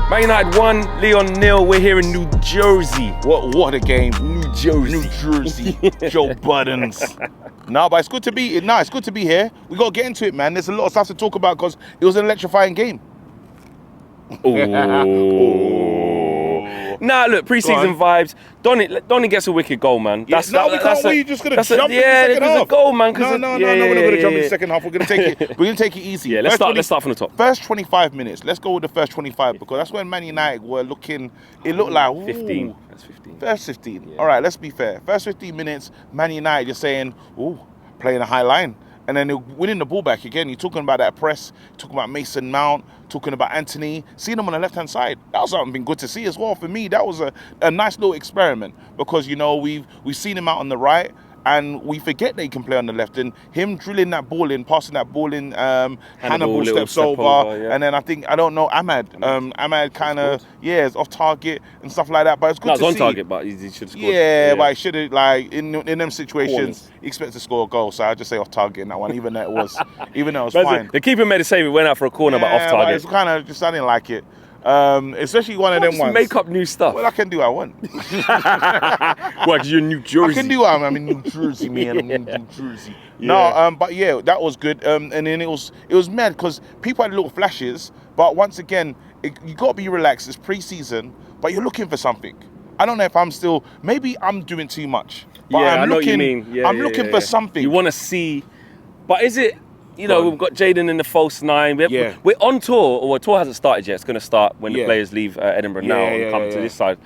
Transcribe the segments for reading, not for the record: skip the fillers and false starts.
Man United 1, Lyon 0. We're here in New Jersey. What a game. New Jersey. Joe Buttons. No, but it's good to be. It's good to be here. We got to get into it, man. There's a lot of stuff to talk about because it was an electrifying game. Nah, look, pre-season vibes. Donny gets a wicked goal, man. We can't. You're just gonna jump in the second half. A goal, man. No. We're not gonna jump in the second half. We're gonna take it. We're gonna take it easy. Yeah, let's start from the top. First 25 minutes. Let's go with the first 25 because that's when Man United were looking. It looked like 15. That's 15. First 15. Yeah. All right, let's be fair. First 15 minutes, Man United just saying, playing a high line. And then they're winning the ball back again. You're talking about that press, talking about Mason Mount, talking about Anthony, seeing them on the left-hand side. That was something good to see as well. For me, that was a nice little experiment because, you know, we've seen him out on the right and we forget they can play on the left. And him drilling that ball in, passing that ball in, Hannibal steps over. Yeah. And then Ahmad. Ahmad kind of, is off target and stuff like that. But it's good to see. It's on target, but he should have scored. Yeah, but he should have, like, in them situations, he expects to score a goal. So I just say off target in that one, even though it was fine. The keeper made a save, it went out for a corner, but off target. It's kind of just, I didn't like it. Especially one of them ones. Make up new stuff. Well, I can do what I want. What, you're in New Jersey? I can do what I'm in New Jersey, man. I'm in New Jersey. Yeah. But yeah, that was good. And then it was mad because people had little flashes. But once again, you got to be relaxed. It's pre-season, but you're looking for something. I don't know if maybe I'm doing too much. But I know what you mean. I'm looking for something. You want to see, but is it? You know, we've got Jaden in the false nine. We're on tour, or tour hasn't started yet. It's going to start when the players leave Edinburgh now and come to this side.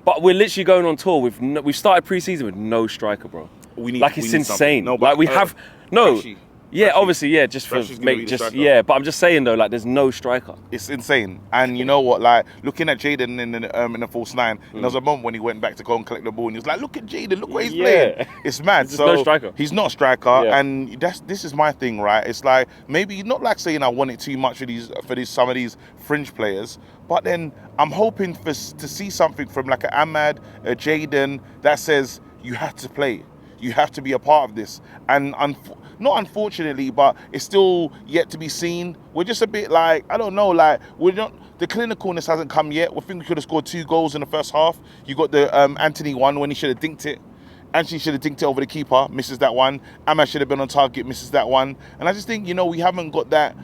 But we're literally going on tour. We've started pre-season with no striker, bro. It's insane. No, but, obviously, just for but I'm just saying though, like, there's no striker. It's insane, and you know what? Like, looking at Jaden in the false nine, and there was a moment when he went back to go and collect the ball, and he was like, "Look at Jaden, look what he's playing." It's mad. So no striker. He's not a striker, and this is my thing, right? It's like maybe not like saying I want it too much for some of these fringe players, but then I'm hoping to see something from like an Ahmad, a Jaden that says you have to play. You have to be a part of this. And not unfortunately, but it's still yet to be seen. We're just a bit like, I don't know, like, the clinicalness hasn't come yet. We think we could have scored 2 goals in the first half. You got the Anthony one when he should have dinked it. Anthony should have dinked it over the keeper, misses that one. Ahmad should have been on target, misses that one. And I just think, we haven't got that.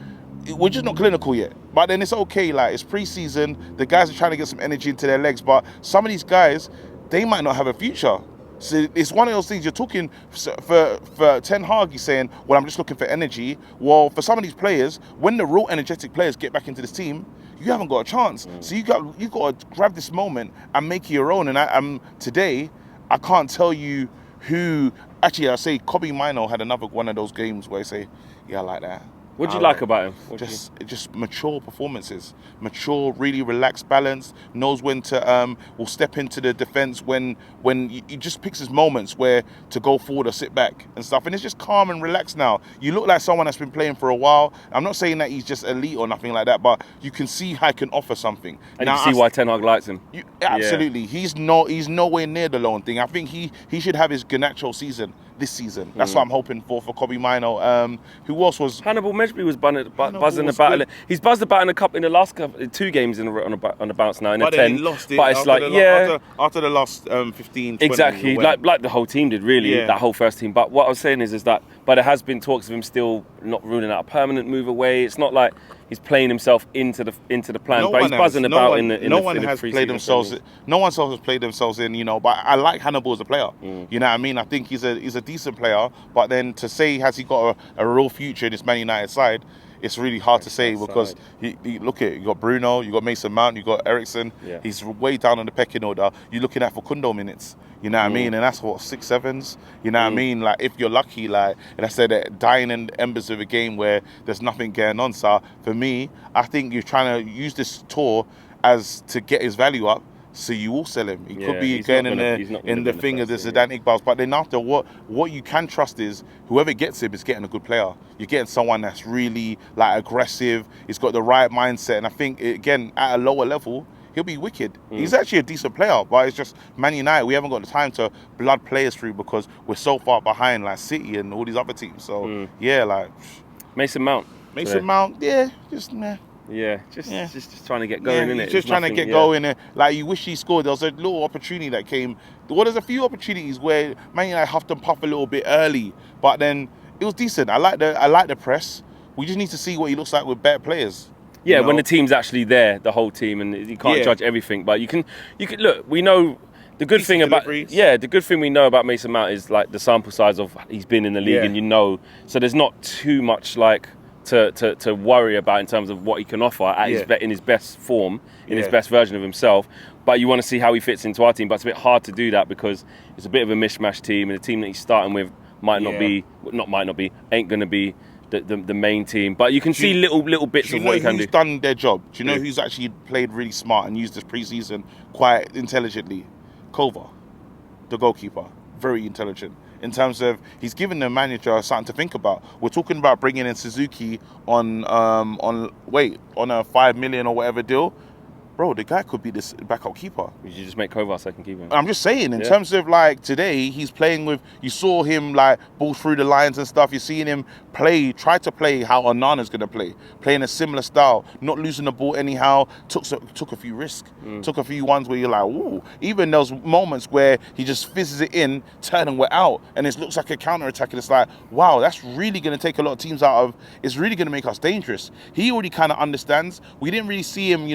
We're just not clinical yet. But then it's okay, like, it's pre-season. The guys are trying to get some energy into their legs. But some of these guys, they might not have a future. So it's one of those things. You're talking for Ten Hag, he's saying, well, I'm just looking for energy. Well, for some of these players, when the real energetic players get back into this team, you haven't got a chance. So you got to grab this moment and make it your own. And today, I can't tell you who. Actually, I say Kobe Mino had another one of those games where I say, I like that. What do you like about him? Just mature performances, mature, really relaxed, balanced. Knows when to will step into the defense when he just picks his moments where to go forward or sit back and stuff. And it's just calm and relaxed now. You look like someone that's been playing for a while. I'm not saying that he's just elite or nothing like that, but you can see how he can offer something. And you see why Ten Hag likes him. Absolutely, he's nowhere near the lone thing. I think he should have his Garnacho season this season. That's what I'm hoping for Kobe Mino. Who else was Hannibal? Mejbri was buzzing about it. He's buzzed about in the last 2 games on the bounce now in a 10. He lost it. But it's after the last 15, 20. Exactly, like the whole team did, really, that whole first team. But what I was saying is that, but there has been talks of him still not ruling out a permanent move away. It's not like he's playing himself into the plan, but he's buzzing about in the No one else has played themselves in, but I like Hannibal as a player. You know what I mean? I think he's a decent player, but then to say has he got a real future in this Man United side, it's really hard to say because look at you got Bruno, you got Mason Mount, you got Ericsson. He's way down on the pecking order. You're looking at Facundo minutes. You know what I mean? And that's what 6, 7s. You know what I mean? Like if you're lucky, like, and I said that dying in the embers of a game where there's nothing going on. So for me, I think you're trying to use this tour as to get his value up. So you will sell him. He could be again in the thing of the Zidane Iqbals. But then after what you can trust is whoever gets him is getting a good player. You're getting someone that's really like aggressive. He's got the right mindset. And I think again at a lower level, he'll be wicked. He's actually a decent player, but it's just Man United. We haven't got the time to blood players through because we're so far behind like City and all these other teams. So like Mason Mount. Mount, just nah. Yeah, just trying to get going, innit? He's just trying to get going. Like, you wish he scored. There was a little opportunity that came. Well, there's a few opportunities where Man United huffed and puffed a little bit early, but then it was decent. I like the press. We just need to see what he looks like with better players. Yeah, when the team's actually there, the whole team, and you can't judge everything, but you can look. We know the good thing the good thing we know about Mason Mount is like the sample size of he's been in the league, and so there's not too much like to worry about in terms of what he can offer at in his best form, in his best version of himself. But you want to see how he fits into our team. But it's a bit hard to do that because it's a bit of a mishmash team, and the team that he's starting with ain't going to be the main team. But you can see little bits of what he can do. Who's done their job? Do you know who's actually played really smart and used this pre-season quite intelligently? Kova, the goalkeeper, very intelligent. In terms of, he's given the manager something to think about. We're talking about bringing in Suzuki on a 5 million or whatever deal. Bro, the guy could be this backup keeper. You just make Kovar second keeper. I'm just saying, in terms of like today, he's playing with. You saw him like ball through the lines and stuff. You're seeing him try to play how Onana's going to play, playing a similar style, not losing the ball anyhow. Took a few risks, took a few ones where you're like, ooh. Even those moments where he just fizzes it in, turning we're out, and it looks like a counter attack. And it's like, wow, that's really going to take a lot of teams out of. It's really going to make us dangerous. He already kind of understands. We didn't really see him,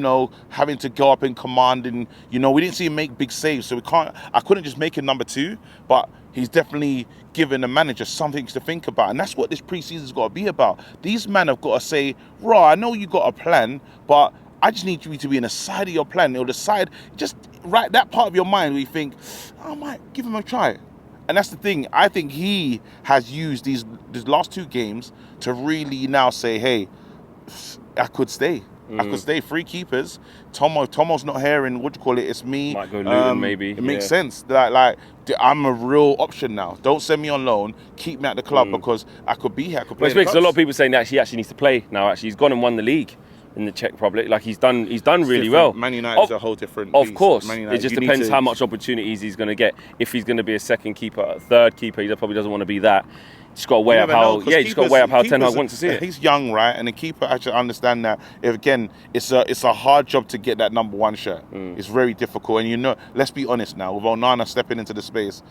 having to go up in command, and we didn't see him make big saves, so I couldn't just make him number 2, but he's definitely given the manager something to think about, and that's what this pre-season's got to be about. These men have got to say, I know you got a plan, but I just need you to be in the side of your plan, or the side, just right that part of your mind where you think, I might give him a try. And that's the thing. I think he has used these last 2 games to really now say, hey, I could stay. I could stay. 3 keepers. Tomo's not here, and it's me. Might go Luton, maybe. It makes sense. Like I'm a real option now. Don't send me on loan. Keep me at the club because I could be here. I could play. Because a lot of people saying that he actually needs to play now. Actually, he's gone and won the league in the Czech Republic. Like he's done really well. Man United is a whole different. Of course, it just depends how much opportunities he's going to get. If he's going to be a second keeper, a third keeper, he probably doesn't want to be that. Just got to weigh up how Ten Hag wants to see it. He's young, right? And the keeper actually understand that. It's a hard job to get that number 1 shirt. It's very difficult, and let's be honest now. With Onana stepping into the space,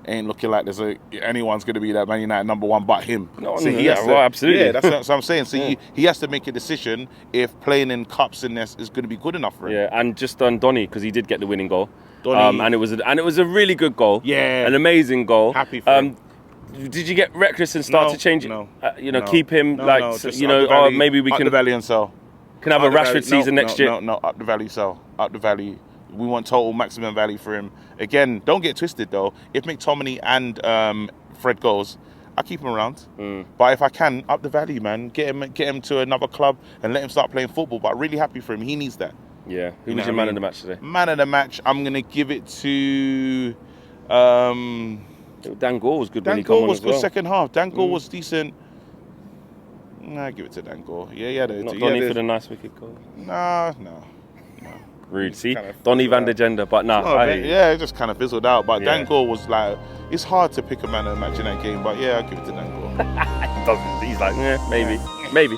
ain't looking like anyone's going to be that Man United number 1 but him. Absolutely. Yeah, that's what I'm saying. So he has to make a decision if playing in cups in this is going to be good enough for him. Yeah, and just on Donny, because he did get the winning goal. And it was a really good goal. Yeah, an amazing goal. Happy for him. Did you get reckless and start to change it? No. Keep him maybe we can. Up the value and sell. Can have a Rashford season next year. No, up the value, sell. Up the value. We want total maximum value for him. Again, don't get twisted though. If McTominay and Fred goes, I keep him around. But if I can, up the value, man. Get him to another club and let him start playing football. But really happy for him. He needs that. Yeah. Who was your man of the match today? Man of the match, I'm gonna give it to. Dan Gore was good when he came on as well. Dan Gore was good second half. Dan Gore was decent. Nah, give it to Dan Gore. Yeah. Not Donny for the nice wicket goal. No. Rude. See, Donny van der Gender, but it just kind of fizzled out. But Dan Gore was like, it's hard to pick a man of the match in that game. But yeah, I'll give it to Dan Gore. He's like, maybe.